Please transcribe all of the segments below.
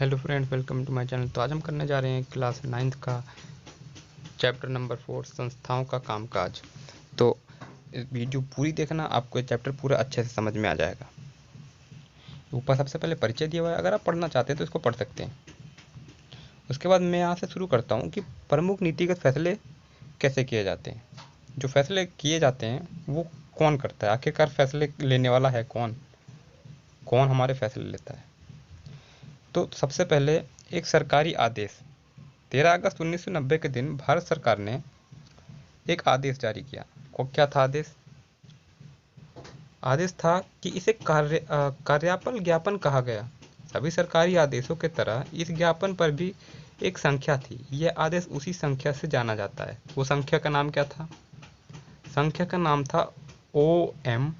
Hello friend, welcome to my channel. तो आज हम करने जा रहे हैं क्लास 9th का चैप्टर नंबर 4 संस्थाओं का कामकाज। तो इस वीडियो पूरी देखना, आपको ये चैप्टर पूरा अच्छे से समझ में आ जाएगा। ऊपर सबसे पहले परिचय दिया हुआ है, अगर आप पढ़ना चाहते हैं तो इसको पढ़ सकते हैं। उसके बाद मैं यहाँ से शुरू करता हूँ कि प्रमुख नीतिगत फैसले कैसे किए जाते हैं। जो फैसले किए जाते हैं वो कौन करता है, आखिरकार फैसले लेने वाला है कौन, कौन हमारे फैसले लेता है। तो सबसे पहले एक सरकारी आदेश 13 अगस्त 1990 के दिन भारत सरकार ने एक आदेश जारी किया। क्या था आदेश? आदेश था कि इसे कार्यापल ज्ञापन कहा गया। सभी सरकारी आदेशों के तरह इस ज्ञापन पर भी एक संख्या थी। यह आदेश उसी संख्या से जाना जाता है। वो संख्या का नाम क्या था? संख्या का नाम था OM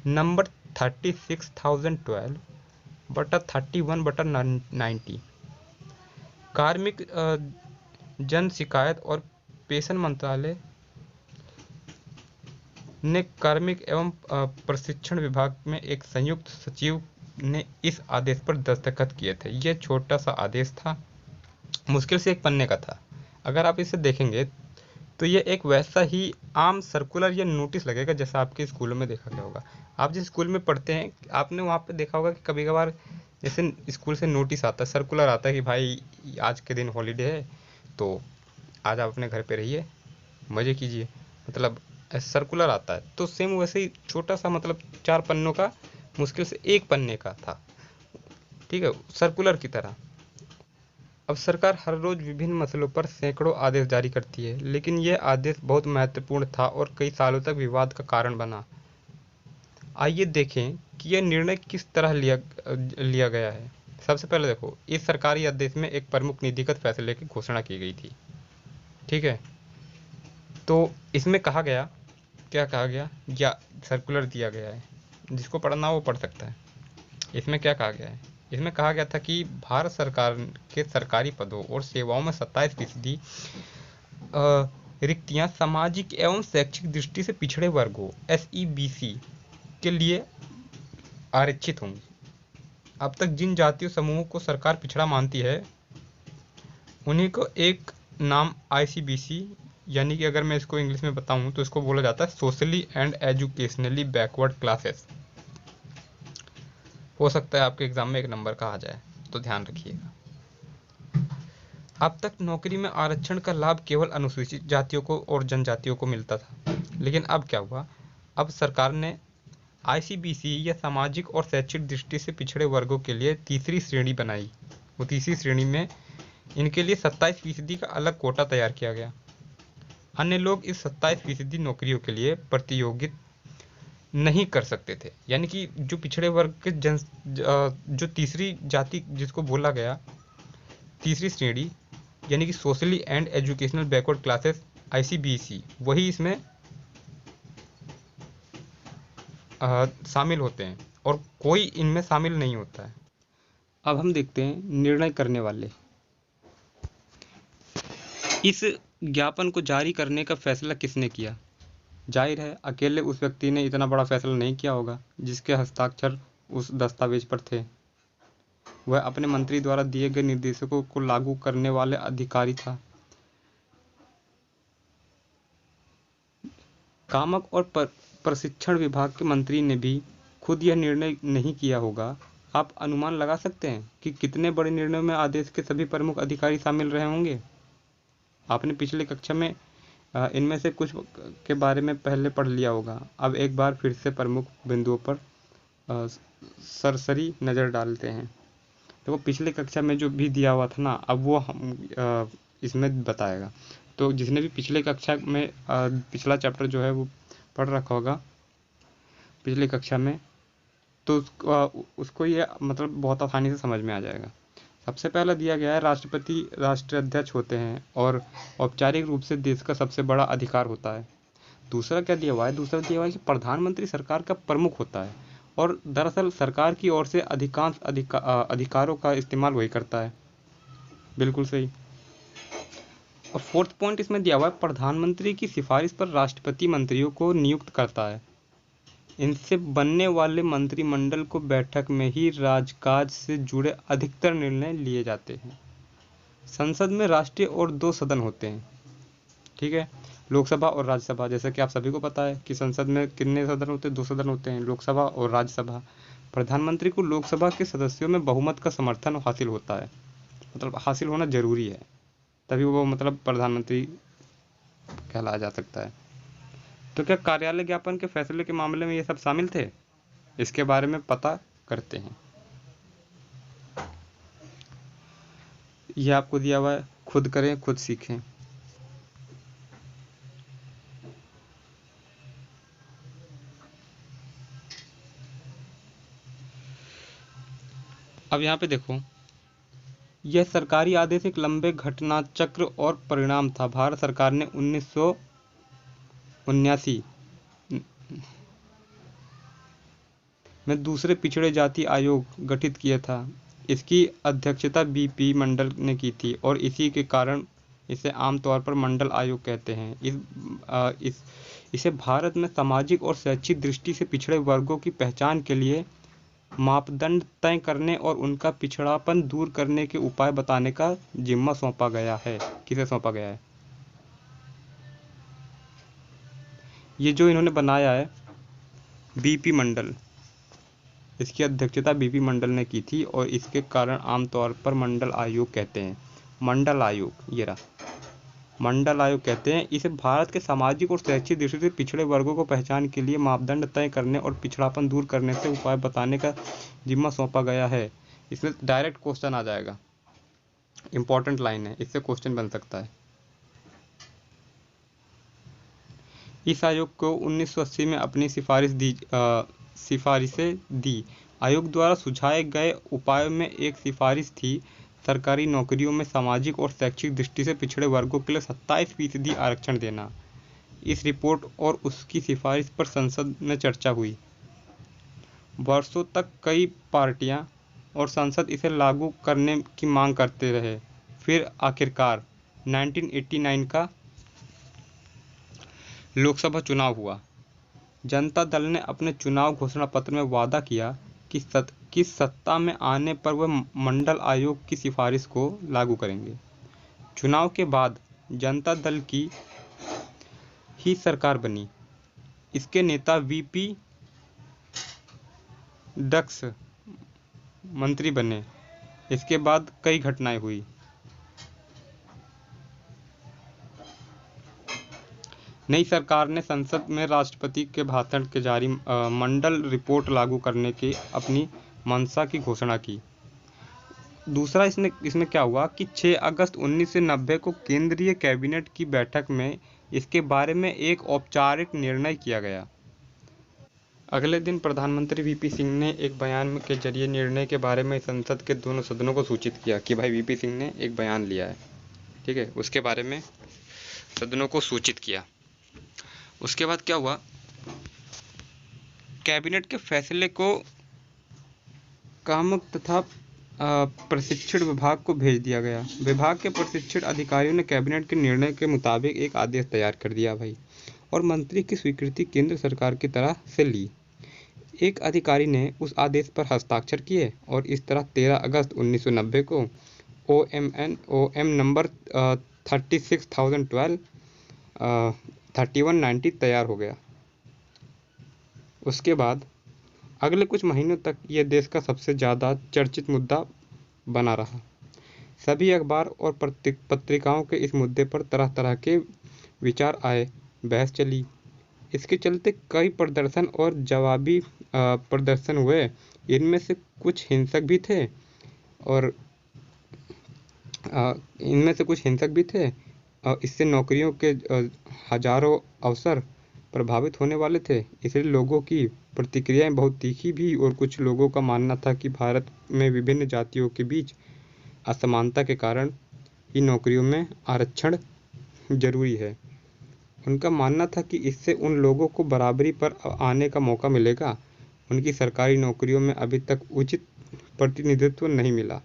नंबर 36,012 बटा 31 बटा 90। कार्मिक जन शिकायत और पेंशन मंत्रालय ने कार्मिक एवं प्रशिक्षण विभाग में एक संयुक्त सचिव ने इस आदेश पर दस्तखत किए थे। यह छोटा सा आदेश था, मुश्किल से एक पन्ने का था। अगर आप इसे देखेंगे तो ये एक वैसा ही आम सर्कुलर या नोटिस लगेगा जैसा आपके स्कूलों में देखा गया होगा। आप जिस स्कूल में पढ़ते हैं आपने वहाँ पे देखा होगा कि कभी कभार जैसे स्कूल से नोटिस आता है, सर्कुलर आता है कि भाई आज के दिन हॉलीडे है तो आज आप अपने घर पे रहिए, मज़े कीजिए, मतलब सर्कुलर आता है। तो सेम वैसे ही छोटा सा, मतलब 4 पन्नों का, मुश्किल से एक पन्ने का था, ठीक है, सर्कुलर की तरह। अब सरकार हर रोज़ विभिन्न मसलों पर सैकड़ों आदेश जारी करती है, लेकिन यह आदेश बहुत महत्वपूर्ण था और कई सालों तक विवाद का कारण बना। आइए देखें कि यह निर्णय किस तरह लिया गया है। सबसे पहले देखो, इस सरकारी आदेश में एक प्रमुख नीतिगत फैसले की घोषणा की गई थी, ठीक है। तो इसमें कहा गया, क्या कहा गया या सर्कुलर दिया गया है, जिसको पढ़ना वो पढ़ सकता है। इसमें क्या कहा गया है? इसमें कहा गया था कि भारत सरकार के सरकारी पदों और सेवाओं में 27% रिक्तियां सामाजिक एवं शैक्षिक दृष्टि से पिछड़े वर्गों SEBC के लिए आरक्षित होंगी। अब तक जिन जातीय समूहों को सरकार पिछड़ा मानती है उन्हीं को एक नाम ICBC, यानी कि अगर मैं इसको इंग्लिश में बताऊं तो इसको बोला जाता है socially and educationally backward classes. हो सकता है आपके एग्जाम में एक नंबर का आ जाए, तो ध्यान रखिएगा। अब तक नौकरी में आरक्षण का लाभ केवल अनुसूचित जातियों को और जनजातियों को मिलता था, लेकिन अब क्या हुआ? अब सरकार ने ICBC या सामाजिक और शैक्षिक दृष्टि से पिछड़े वर्गों के लिए तीसरी श्रेणी बनाई। वो तीसरी श्रेणी में इनके लिए 27% का अलग कोटा तैयार किया गया। अन्य लोग इस 27% नौकरियों के लिए प्रतियोगित नहीं कर सकते थे। यानी कि जो पिछड़े वर्ग के जो तीसरी जाति जिसको बोला गया तीसरी श्रेणी, यानी कि socially and educational backward classes ICBC, वही इसमें शामिल होते हैं और कोई इनमें शामिल नहीं होता है। अब हम देखते हैं निर्णय करने वाले। इस ज्ञापन को जारी करने का फैसला किसने किया? जाहिर है अकेले उस व्यक्ति ने इतना बड़ा फैसला नहीं किया होगा जिसके हस्ताक्षर उस दस्तावेज पर थे। वह अपने मंत्री द्वारा दिए गए निर्देशों को लागू करने वाले अधिकारी था। कामक और प्रशिक्षण विभाग के मंत्री ने भी खुद यह निर्णय नहीं किया होगा। आप अनुमान लगा सकते हैं कि कितने बड़े निर्णयों में आदेश के सभी प्रमुख अधिकारी शामिल रहे होंगे। आपने पिछले कक्षा में इनमें से कुछ के बारे में पहले पढ़ लिया होगा। अब एक बार फिर से प्रमुख बिंदुओं पर सरसरी नज़र डालते हैं। तो वो पिछले कक्षा में जो भी दिया हुआ था ना, अब वो हम इसमें बताएगा। तो जिसने भी पिछले कक्षा में पिछला चैप्टर जो है वो पढ़ रखा होगा पिछली कक्षा में, तो उसको ये मतलब बहुत आसानी से समझ में आ जाएगा। सबसे पहला दिया गया है राष्ट्रपति राष्ट्राध्यक्ष होते हैं और औपचारिक रूप से देश का सबसे बड़ा अधिकार होता है। दूसरा क्या दिया हुआ है? दूसरा दिया हुआ है कि प्रधानमंत्री सरकार का प्रमुख होता है और दरअसल सरकार की ओर से अधिकांश अधिकारों का इस्तेमाल वही करता है। बिल्कुल सही। और फोर्थ पॉइंट इसमें दिया हुआ है प्रधानमंत्री की सिफारिश पर राष्ट्रपति मंत्रियों को नियुक्त करता है। इनसे बनने वाले मंत्रिमंडल को बैठक में ही राजकाज से जुड़े अधिकतर निर्णय लिए जाते हैं। संसद में राष्ट्रीय और 2 सदन होते हैं, ठीक है, लोकसभा और राज्यसभा। जैसे कि आप सभी को पता है कि संसद में कितने सदन होते हैं, 2 सदन होते हैं, लोकसभा और राज्यसभा। प्रधानमंत्री को लोकसभा के सदस्यों में बहुमत का समर्थन हासिल होता है, मतलब हासिल होना जरूरी है, तभी वो मतलब प्रधानमंत्री कहलाया जा सकता है। तो क्या कार्यालय ज्ञापन के फैसले के मामले में ये सब शामिल थे? इसके बारे में पता करते हैं। यह आपको दिया हुआ है, खुद करें खुद सीखें। अब यहाँ पे देखो, यह सरकारी आदेश एक लंबे घटना चक्र और परिणाम था। भारत सरकार ने 1979 में दूसरे पिछड़े जाति आयोग गठित किया था। इसकी अध्यक्षता बीपी मंडल ने की थी और इसी के कारण इसे आमतौर पर मंडल आयोग कहते हैं। इसे भारत में सामाजिक और शैक्षिक दृष्टि से पिछड़े वर्गों की पहचान के लिए मापदंड तय करने और उनका पिछड़ापन दूर करने के उपाय बताने का जिम्मा सौंपा गया है। किसे सौंपा गया है? ये जो इन्होंने बनाया है बीपी मंडल, इसकी अध्यक्षता बीपी मंडल ने की थी और इसके कारण आमतौर पर मंडल आयोग कहते हैं। मंडल आयोग, ये रहा, मंडल आयोग कहते हैं। इसे भारत के सामाजिक और शैक्षिक दृष्टि से पिछड़े वर्गों को पहचान के लिए मापदंड तय करने और पिछड़ापन दूर करने से उपाय बताने का जिम्मा सौंपा गया है। इसमें डायरेक्ट क्वेश्चन आ जाएगा, इंपॉर्टेंट लाइन है, इससे क्वेश्चन बन सकता है। इस आयोग को 1980 में अपनी सिफारिशें दी। आयोग द्वारा सुझाए गए उपायों में एक सिफारिश थी सरकारी नौकरियों में सामाजिक और शैक्षिक दृष्टि से पिछड़े वर्गों के लिए 27% आरक्षण देना। इस रिपोर्ट और उसकी सिफारिश पर संसद में चर्चा हुई। वर्षों तक कई पार्टियां और संसद इसे लागू करने की मांग करते रहे। फिर आखिरकार 1989 का लोकसभा चुनाव हुआ। जनता दल ने अपने चुनाव घोषणा पत्र में वादा किया कि सत्ता में आने पर वह मंडल आयोग की सिफारिश को लागू करेंगे। चुनाव के बाद जनता दल की ही सरकार बनी। इसके नेता वीपी डक्स मंत्री बने। इसके बाद कई घटनाएं हुई। नई सरकार ने संसद में राष्ट्रपति के भाषण के जारी मंडल रिपोर्ट लागू करने की अपनी मंशा की घोषणा की। दूसरा इसमें क्या हुआ कि 6 अगस्त 1990 को केंद्रीय कैबिनेट की बैठक में इसके बारे में एक औपचारिक निर्णय किया गया। अगले दिन प्रधानमंत्री वीपी सिंह ने एक बयान के जरिए निर्णय के बारे में संसद के दोनों सदनों को सूचित किया कि भाई वीपी सिंह ने एक बयान लिया है, ठीक है, उसके बारे में सदनों को सूचित किया। उसके बाद क्या हुआ, कैबिनेट के फैसले को कामक तथा प्रशिक्षण विभाग को भेज दिया गया। विभाग के प्रशिक्षण अधिकारियों ने कैबिनेट के निर्णय के मुताबिक एक आदेश तैयार कर दिया भाई, और मंत्री की स्वीकृति केंद्र सरकार की तरह से ली। एक अधिकारी ने उस आदेश पर हस्ताक्षर किए और इस तरह 13 अगस्त 1990 को OM नंबर 3190 तैयार हो गया। उसके बाद अगले कुछ महीनों तक यह देश का सबसे ज़्यादा चर्चित मुद्दा बना रहा। सभी अखबार और पत्रिकाओं के इस मुद्दे पर तरह तरह के विचार आए, बहस चली। इसके चलते कई प्रदर्शन और जवाबी प्रदर्शन हुए। इनमें से कुछ हिंसक भी थे। इससे नौकरियों के हजारों अवसर प्रभावित होने वाले थे। इसलिए लोगों की प्रतिक्रियाएं बहुत तीखी भी, और कुछ लोगों का मानना था कि भारत में विभिन्न जातियों के बीच असमानता के कारण ही नौकरियों में आरक्षण जरूरी है। उनका मानना था कि इससे उन लोगों को बराबरी पर आने का मौका मिलेगा। उनकी सरकारी नौकरियों में अभी तक उचित प्रतिनिधित्व नहीं मिला।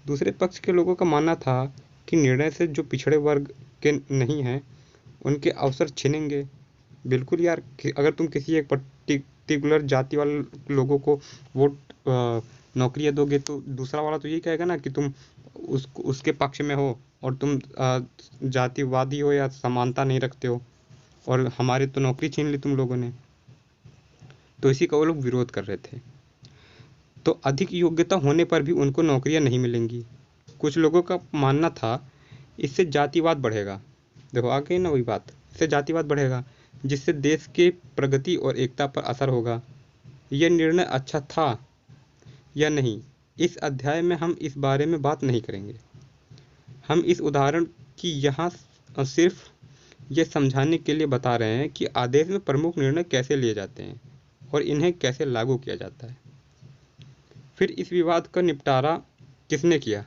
दूसरे पक्ष के लोगों का मानना था कि निर्णय से जो पिछड़े वर्ग के नहीं हैं उनके अवसर छिनेंगे। बिल्कुल यार, अगर तुम किसी एक पर्टिकुलर जाति वाले लोगों को वोट नौकरियां दोगे तो दूसरा वाला तो यही कहेगा ना कि तुम उसके पक्ष में हो और तुम जातिवादी हो या समानता नहीं रखते हो और हमारी तो नौकरी छीन ली तुम लोगों ने। तो इसी का वो लोग विरोध कर रहे थे। तो अधिक योग्यता होने पर भी उनको नौकरियां नहीं मिलेंगी। कुछ लोगों का मानना था इससे जातिवाद बढ़ेगा। देखो आ गई ना वही बात, इससे जातिवाद बढ़ेगा जिससे देश के प्रगति और एकता पर असर होगा। यह निर्णय अच्छा था या नहीं, इस अध्याय में हम इस बारे में बात नहीं करेंगे। हम इस उदाहरण की यहाँ सिर्फ ये समझाने के लिए बता रहे हैं कि आदेश में प्रमुख निर्णय कैसे लिए जाते हैं और इन्हें कैसे लागू किया जाता है। फिर इस विवाद का निपटारा किसने किया?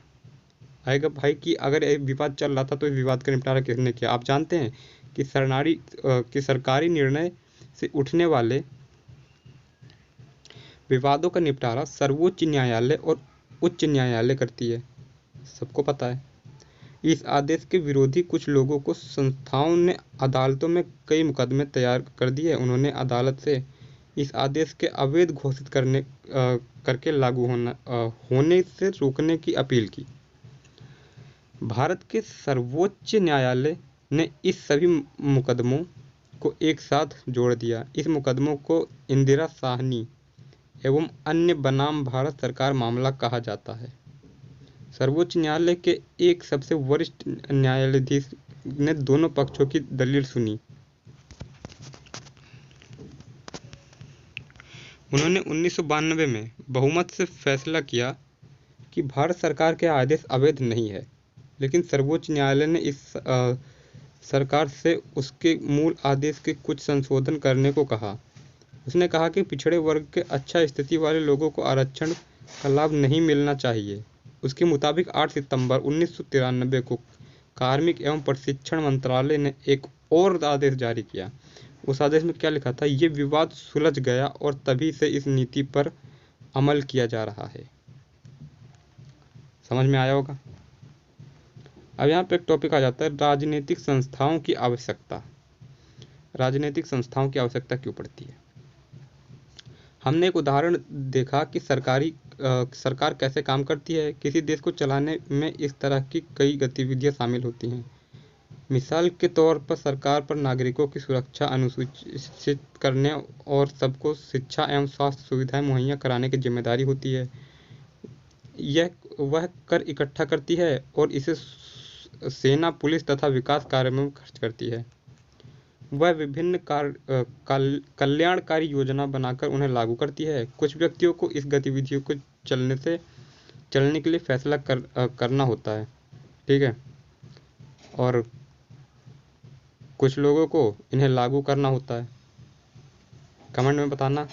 आएगा भाई कि अगर एक विवाद चल रहा था तो इस विवाद का निपटारा किसने किया? आप जानते हैं कि सरकारी निर्णय से उठने वाले विवादों का निपटारा सर्वोच्च न्यायालय और उच्च न्यायालय करती है, सबको पता है। इस आदेश के विरोधी कुछ लोगों को संस्थाओं ने अदालतों में कई मुकदमे तैयार कर दिए। उन्होंने अदालत से इस आदेश के अवैध घोषित करके लागू होने से रोकने की अपील की। भारत के सर्वोच्च न्यायालय ने इस सभी मुकदमों को एक साथ जोड़ दिया। इस मुकदमों को इंदिरा साहनी एवं अन्य बनाम भारत सरकार मामला कहा जाता है। सर्वोच्च न्यायालय के एक सबसे वरिष्ठ न्यायाधीश ने दोनों पक्षों की दलील सुनी। उन्होंने 1992 में बहुमत से फैसला किया कि भारत सरकार के आदेश अवैध नहीं है, लेकिन सर्वोच्च न्यायालय ने इस सरकार से उसके मूल आदेश के कुछ संशोधन करने को कहा। उसने कहा कि पिछड़े वर्ग के अच्छा स्थिति वाले लोगों को आरक्षण का लाभ नहीं मिलना चाहिए। उसके मुताबिक 8 सितंबर 1993 को कार्मिक एवं प्रशिक्षण मंत्रालय ने एक और आदेश जारी किया। उस आदेश में क्या लिखा था? ये विवाद सुलझ गया और तभी से इस नीति पर अमल किया जा रहा है। समझ में आया होगा। अब यहाँ पे एक टॉपिक आ जाता है, राजनीतिक संस्थाओं की आवश्यकता। राजनीतिक संस्थाओं की आवश्यकता क्यों पड़ती है? हमने एक उदाहरण देखा कि सरकार कैसे काम करती है। किसी देश को चलाने में इस तरह की कई गतिविधियां शामिल होती हैं। मिसाल के तौर पर सरकार पर नागरिकों की सुरक्षा अनुसूचित करने और सबको शिक्षा एवं स्वास्थ्य सुविधाएं मुहैया कराने की जिम्मेदारी होती है। वह कर इकट्ठा करती है और इसे सेना, पुलिस तथा विकास कार्य में खर्च करती है। वह विभिन्न कल्याणकारी योजना बनाकर उन्हें लागू करती है। कुछ व्यक्तियों को इस गतिविधियों को चलने के लिए फैसला करना होता है, ठीक है, और कुछ लोगों को इन्हें लागू करना होता है। कमेंट में बताना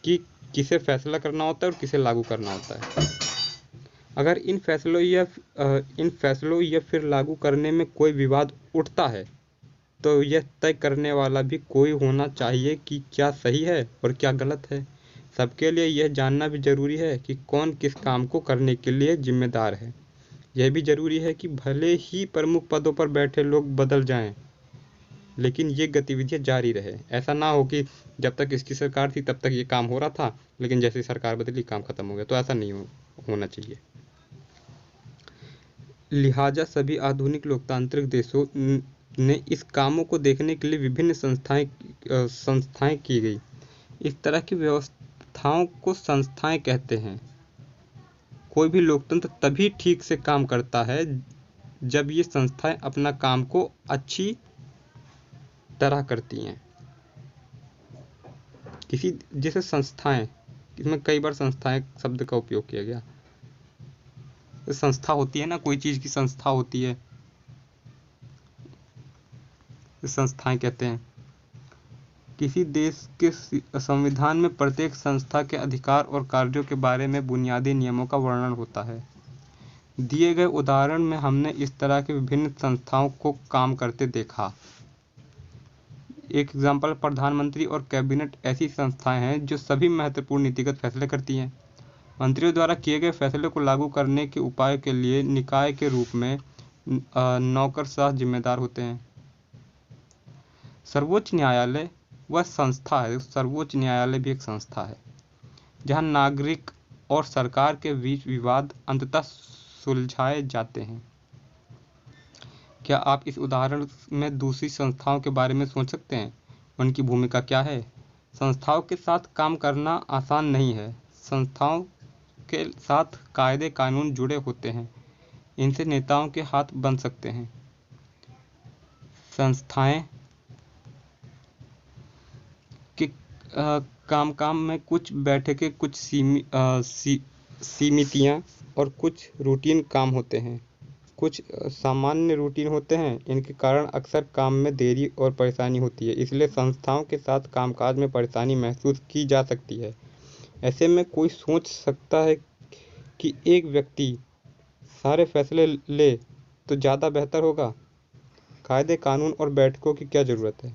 कि किसे फैसला करना होता है और किसे लागू करना होता है। अगर इन फैसलों या फिर लागू करने में कोई विवाद उठता है तो यह तय करने वाला भी कोई होना चाहिए कि क्या सही है और क्या गलत है। सबके लिए यह जानना भी जरूरी है कि कौन किस काम को करने के लिए जिम्मेदार है। यह भी जरूरी है कि भले ही प्रमुख पदों पर बैठे लोग बदल जाएं, लेकिन ये गतिविधियां जारी रहे। ऐसा ना हो कि जब तक इसकी सरकार थी तब तक ये काम हो रहा था, लेकिन जैसे सरकार बदली काम खत्म हो गया। तो ऐसा नहीं होना चाहिए। लिहाजा सभी आधुनिक लोकतांत्रिक देशों ने इस कामों को देखने के लिए विभिन्न संस्थाएं की गई। इस तरह की व्यवस्थाओं को संस्थाएं कहते हैं। कोई भी लोकतंत्र तभी ठीक से काम करता है जब ये संस्थाएं अपना काम को अच्छी तरह करती हैं। जैसे संस्थाएं, इसमें कई बार संस्थाएं शब्द का उपयोग किया गया। संस्था होती है ना, कोई चीज की संस्था होती है, संस्थाएं कहते हैं। किसी देश के संविधान में प्रत्येक संस्था के अधिकार और कार्यों के बारे में बुनियादी नियमों का वर्णन होता है। दिए गए उदाहरण में हमने इस तरह के विभिन्न संस्थाओं को काम करते देखा। एक एग्जाम्पल, प्रधानमंत्री और कैबिनेट ऐसी संस्थाएं हैं जो सभी महत्वपूर्ण नीतिगत फैसले करती हैं। मंत्रियों द्वारा किए गए फैसले को लागू करने के उपाय के लिए निकाय के रूप में नौकरशाह जिम्मेदार होते हैं। सर्वोच्च न्यायालय वह संस्था है। सर्वोच्च न्यायालय भी एक संस्था है जहां नागरिक और सरकार के बीच विवाद अंततः सुलझाए जाते हैं। क्या आप इस उदाहरण में दूसरी संस्थाओं के बारे में सोच सकते हैं? उनकी भूमिका क्या है? संस्थाओं के साथ काम करना आसान नहीं है। संस्थाओं के साथ कायदे कानून जुड़े होते हैं। इनसे नेताओं के हाथ बन सकते हैं। संस्थाएं के काम में कुछ बैठकें, कुछ सीमितियां और कुछ रूटीन काम होते हैं। कुछ सामान्य रूटीन होते हैं। इनके कारण अक्सर काम में देरी और परेशानी होती है। इसलिए संस्थाओं के साथ कामकाज में परेशानी महसूस की जा सकती है। ऐसे में कोई सोच सकता है कि एक व्यक्ति सारे फैसले ले तो ज़्यादा बेहतर होगा। कायदे कानून और बैठकों की क्या ज़रूरत है?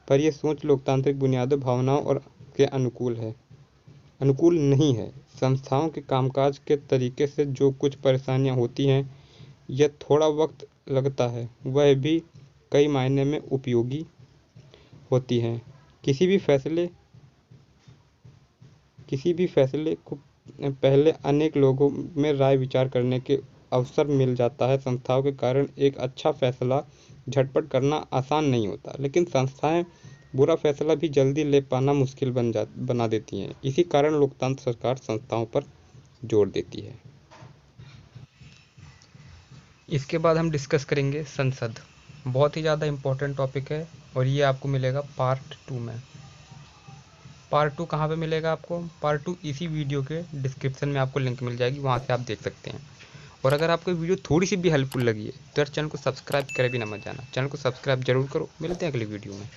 पर यह सोच लोकतांत्रिक बुनियादों, भावनाओं और के अनुकूल नहीं है। संस्थाओं के कामकाज के तरीके से जो कुछ परेशानियां होती हैं, यह थोड़ा वक्त लगता है, वह भी कई मायने में उपयोगी होती हैं। किसी भी फैसले को पहले अनेक लोगों में राय विचार करने के अवसर मिल जाता है। संस्थाओं के कारण एक अच्छा फैसला झटपट करना आसान नहीं होता, लेकिन संस्थाएं बुरा फैसला भी जल्दी ले पाना मुश्किल बना देती हैं। इसी कारण लोकतंत्र सरकार संस्थाओं पर जोर देती है। इसके बाद हम डिस्कस करेंगे संसद। बहुत ही ज़्यादा इम्पोर्टेंट टॉपिक है और ये आपको मिलेगा पार्ट 2 में। पार्ट 2 कहाँ पे मिलेगा आपको? पार्ट 2 इसी वीडियो के डिस्क्रिप्शन में आपको लिंक मिल जाएगी, वहाँ से आप देख सकते हैं। और अगर आपको वीडियो थोड़ी सी भी हेल्पफुल लगी है तो यार चैनल को सब्सक्राइब करे भी ना मत जाना। चैनल को सब्सक्राइब जरूर करो। मिलते हैं अगली वीडियो में।